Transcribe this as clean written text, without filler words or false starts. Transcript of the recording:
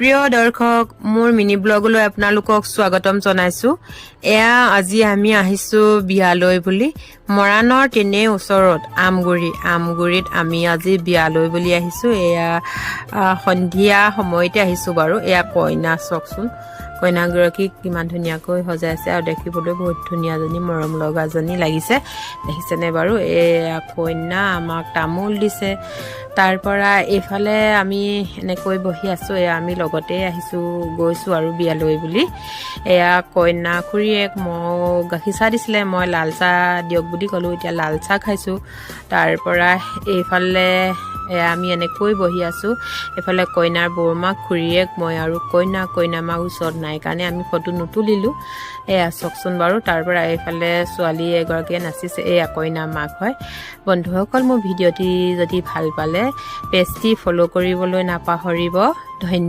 প্ৰিয় দৰ্শক মোৰ মিনি ব্লগলৈ আপোনালোকক স্বাগতম জনাইছো। এয়া আজি আমি আহিছো বিয়ালৈ বুলি মৰাণৰ তেনে ওচৰত আমগুৰিত আমি আজি বিয়ালৈ বুলি আহিছো। এয়া সন্ধিয়া সময়তে আহিছো বাৰু। এয়া কইনা চকচোন, কইনাগৰাকী কিমান ধুনীয়াকৈ সজাইছে আৰু দেখিবলৈ বহুত ধুনীয়াজনী মৰম লগাজনী লাগিছে, দেখিছেনে বাৰু। এয়া কইনা আমাক তামোল দিছে, তাৰ পৰা এইফালে আমি এনেকৈ বহি আছো। এয়া আমি লগতে গৈছো আৰু বিয়ালৈ বুলি। এয়া কইনা খুৰীয়েক মোক গাখীৰ চাহ দিছিলে, মই লাল চাহ দিয়ক বুলি ক'লো, এতিয়া লাল চাহ খাইছো। তাৰ পৰা এইফালে এয়া আমি এনেকৈ বহি আছো। এইফালে কইনাৰ বৰমাক খুৰীয়েক মই আৰু কইনা মাক ওচৰত নাই কাৰণে আমি ফটো নুতুলিলো। এয়া চাওকচোন বাৰু। তাৰ পৰা এইফালে ছোৱালী এগৰাকীয়ে নাচিছে, এয়া কইনা মাক হয়। বন্ধুসকল, মোৰ ভিডিঅ'টি যদি ভাল পালে পেজটি ফ'ল' কৰিবলৈ নাপাহৰিব। ধন্যবাদ।